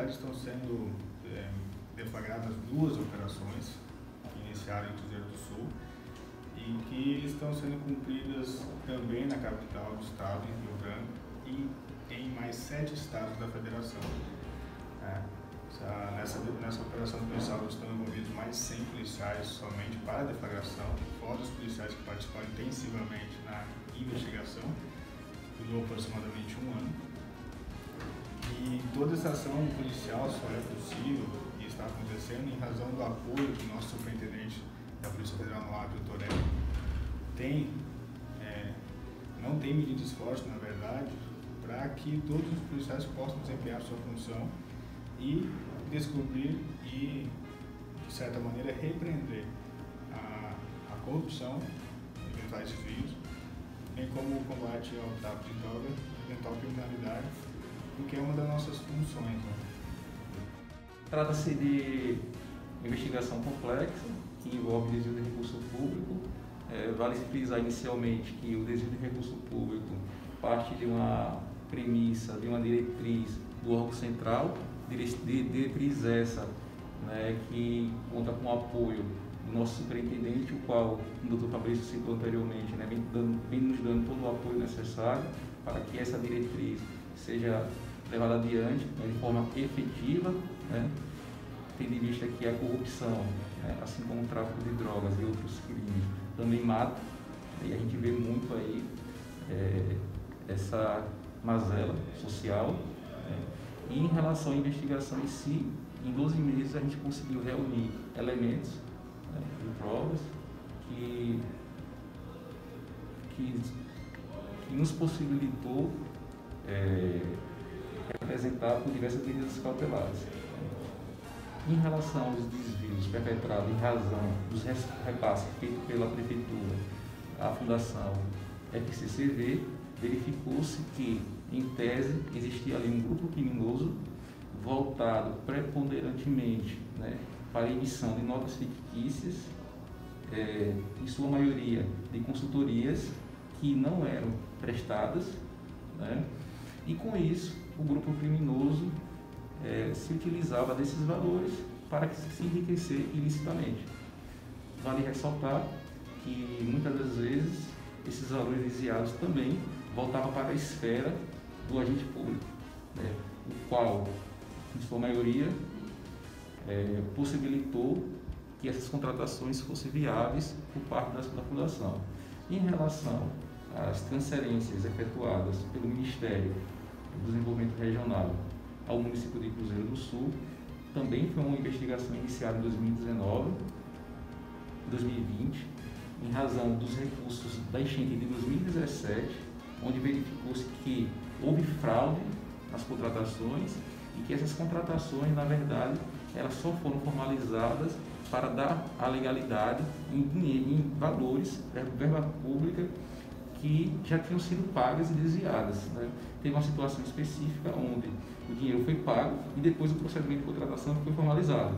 verdade, estão sendo deflagradas duas operações que iniciaram em Cruzeiro do Sul e que estão sendo cumpridas também na capital do estado, em Rio Branco, e em mais 7 estados da federação. Nessa operação policial estão envolvidos mais 100 policiais somente para a deflagração, fora os policiais que participaram intensivamente na investigação, que durou aproximadamente um ano. E toda essa ação policial só é possível e está acontecendo em razão do apoio do nosso superintendente da Polícia Federal no Acre, o Torelli. Não tem medido esforço, na verdade, para que todos os policiais possam desempenhar sua função e descobrir e, de certa maneira, repreender a corrupção, eventuais desvios, bem como o combate ao tráfico de drogas, eventual criminalidade, porque é uma das nossas funções. Trata-se de investigação complexa, que envolve desvio de recurso público. Vale frisar inicialmente que o desvio de recurso público parte de uma premissa, de uma diretriz do órgão central, diretriz essa, né, que conta com o apoio do nosso superintendente, o qual o Dr. Fabrício citou anteriormente, né, vem nos dando todo o apoio necessário para que essa diretriz seja levada adiante, né, de forma efetiva, né, tendo em vista que a corrupção, né, assim como o tráfico de drogas e outros crimes, também mata, e a gente vê muito aí essa mazela social. E em relação à investigação em si, em 12 meses a gente conseguiu reunir elementos, né, de provas que nos possibilitou representar por diversas medidas cautelares. Em relação aos desvios perpetrados em razão dos repasses feitos pela Prefeitura à Fundação FCCV, verificou-se que, em tese, existia ali um grupo criminoso voltado preponderantemente, né, para a emissão de notas fictícias, em sua maioria de consultorias que não eram prestadas, né, e com isso o grupo criminoso se utilizava desses valores para se enriquecer ilicitamente. Vale ressaltar que muitas das vezes esses valores desviados também voltavam para a esfera do agente público, né, o qual, em sua maioria, possibilitou que essas contratações fossem viáveis por parte da Fundação. Em relação às transferências efetuadas pelo Ministério do Desenvolvimento Regional ao município de Cruzeiro do Sul, também foi uma investigação iniciada em 2019, 2020, em razão dos recursos da enchente de 2017, onde verificou-se que houve fraude nas contratações e que essas contratações, na verdade, elas só foram formalizadas para dar a legalidade em valores, verba pública, que já tinham sido pagas e desviadas, né? Teve uma situação específica onde o dinheiro foi pago e depois o procedimento de contratação foi formalizado,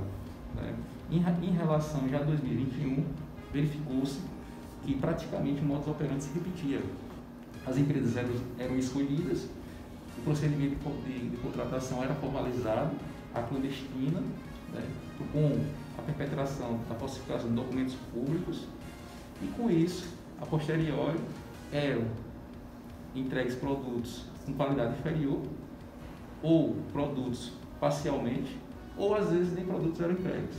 né? Em relação já a 2021, verificou-se que praticamente o modus operandi se repetia. As empresas eram escolhidas, o procedimento de contratação era formalizado, a clandestina, né, com a perpetração da falsificação de documentos públicos, e com isso, a posteriori, eram entregues produtos com qualidade inferior, ou produtos parcialmente, ou às vezes nem produtos eram entregues.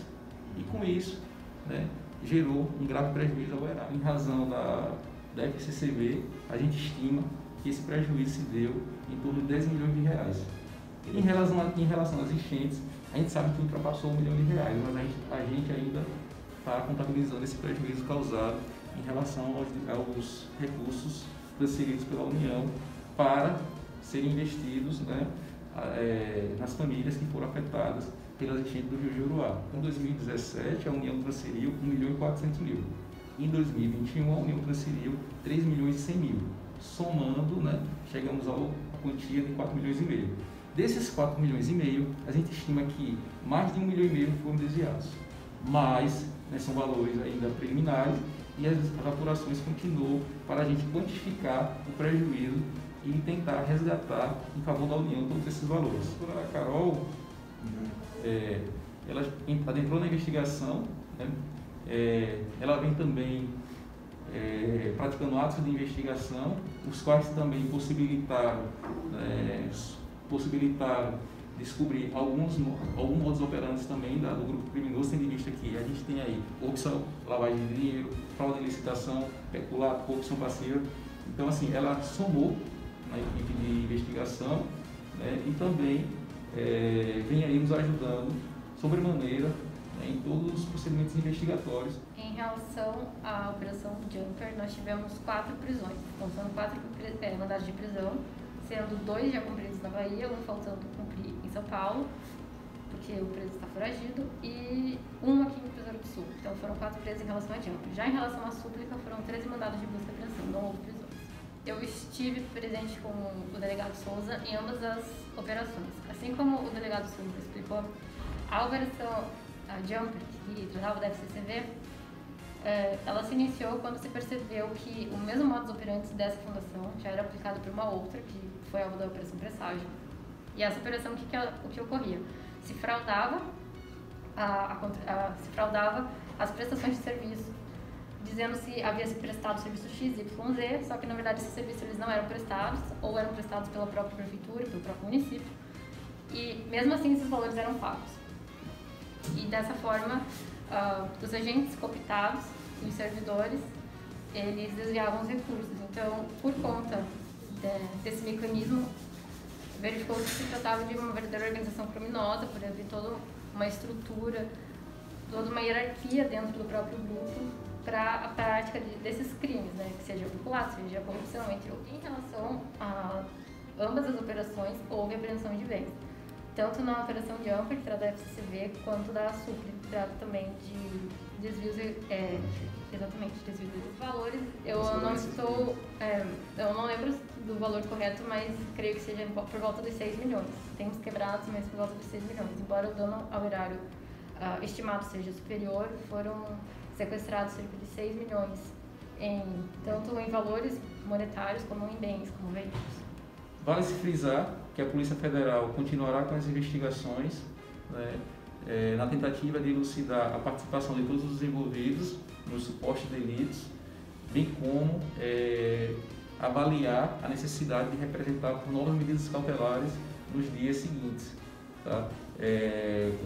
E com isso, né, gerou um grave prejuízo ao erário. Em razão da FCCV, a gente estima que esse prejuízo se deu em torno de 10 milhões de reais. Em relação às enchentes, a gente sabe que ultrapassou 1 milhão de reais, mas a gente ainda está contabilizando esse prejuízo causado em relação aos recursos transferidos pela União para serem investidos, né, nas famílias que foram afetadas pelas enchentes do Rio Juruá. Em 2017, a União transferiu 1 milhão e 400 mil. Em 2021, a União transferiu 3 milhões e 100 mil. Somando, né, chegamos à quantia de 4 milhões e meio. Desses 4 milhões e meio, a gente estima que mais de 1 milhão e meio foram desviados. Mas, né, são valores ainda preliminares e as apurações continuam para a gente quantificar o prejuízo e tentar resgatar em favor da União todos esses valores. A doutora Carol ela adentrou na investigação, né? Ela vem também praticando atos de investigação, os quais também possibilitaram descobrir alguns modus operandi também do grupo criminoso, tendo em vista que a gente tem aí corrupção, lavagem de dinheiro, fraude em licitação, peculato, corrupção passiva. Então, assim, ela somou na equipe de investigação, né, e também vem aí nos ajudando sobremaneira, né, em todos os procedimentos investigatórios. Em relação à Operação Jumper, nós tivemos 4 prisões, contando 4 mandados de prisão, sendo 2 já cumpridos na Bahia, um faltando cumprir em São Paulo, porque o preso está foragido, e um aqui no Cruzeiro do Sul. Então foram 4 presos em relação a Jumper. Já em relação à súplica, foram 13 mandados de busca e apreensão, não houve prisões. Eu estive presente com o delegado Souza em ambas as operações. Assim como o delegado Souza explicou, a operação Jumper, que tratava da FCCV, ela se iniciou quando se percebeu que o mesmo modus operandi dessa fundação já era aplicado por uma outra, que foi alvo da Operação Presságio. E essa operação, o que ocorria? Se fraudava, as prestações de serviço, dizendo se havia se prestado serviço X, Y, Z, só que na verdade esses serviços eles não eram prestados, ou eram prestados pela própria prefeitura, pelo próprio município, e mesmo assim esses valores eram pagos. E dessa forma, os agentes cooptados, os servidores, eles desviavam os recursos. Então, por conta desse mecanismo, verificou-se que se tratava de uma verdadeira organização criminosa, por haver toda uma estrutura, toda uma hierarquia dentro do próprio grupo para a prática desses crimes, né? Que seja o peculato, seja a corrupção, entre outros. Em relação a ambas as operações, houve apreensão de bens. Tanto na operação de Jumper, que trata da FCCV, quanto da Supre, que trata também de desvios, exatamente, desvios de valores. Eu não lembro do valor correto, mas creio que seja por volta de 6 milhões. Temos quebrados, mas por volta de 6 milhões. Embora o dano ao erário estimado seja superior, foram sequestrados cerca de 6 milhões, tanto em valores monetários como em bens, como veículos. Vale-se frisar que a Polícia Federal continuará com as investigações, né, na tentativa de elucidar a participação de todos os envolvidos nos supostos delitos, bem como avaliar a necessidade de representar por novas medidas cautelares nos dias seguintes. Tá?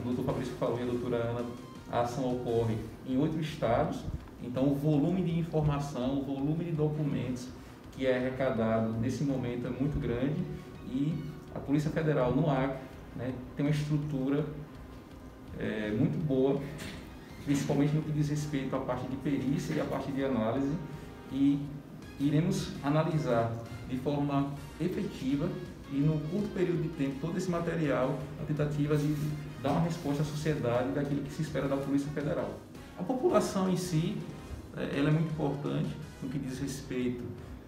Como o Dr. Fabrício falou e a doutora Ana, a ação ocorre em 8 estados, então o volume de informação, o volume de documentos que é arrecadado nesse momento é muito grande, e a Polícia Federal no Acre, né, tem uma estrutura muito boa, principalmente no que diz respeito à parte de perícia e à parte de análise, e iremos analisar de forma efetiva e no curto período de tempo todo esse material, a tentativa de dar uma resposta à sociedade daquilo que se espera da Polícia Federal. A população em si, ela é muito importante no que diz respeito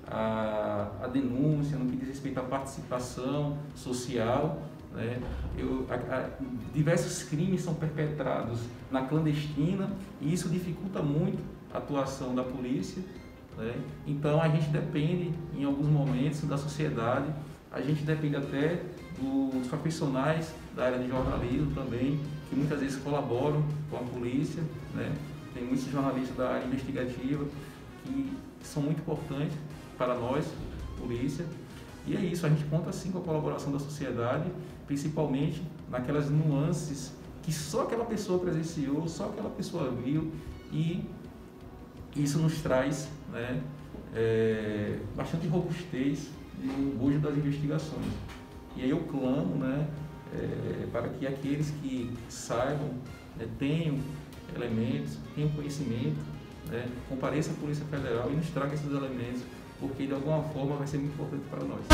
à denúncia, no que diz respeito à participação social, né? Diversos crimes são perpetrados na clandestina e isso dificulta muito a atuação da polícia, né? Então a gente depende, em alguns momentos, da sociedade, a gente depende até dos profissionais da área de jornalismo também, que muitas vezes colaboram com a polícia, né? Tem muitos jornalistas da área investigativa que são muito importantes para nós, polícia, e é isso, a gente conta sim com a colaboração da sociedade, principalmente naquelas nuances que só aquela pessoa presenciou, só aquela pessoa viu, e isso nos traz, né, bastante robustez no bojo das investigações. E aí eu clamo, né, para que aqueles que saibam, tenham elementos, tenham conhecimento, né, compareçam à Polícia Federal e nos tragam esses elementos, porque de alguma forma vai ser muito importante para nós.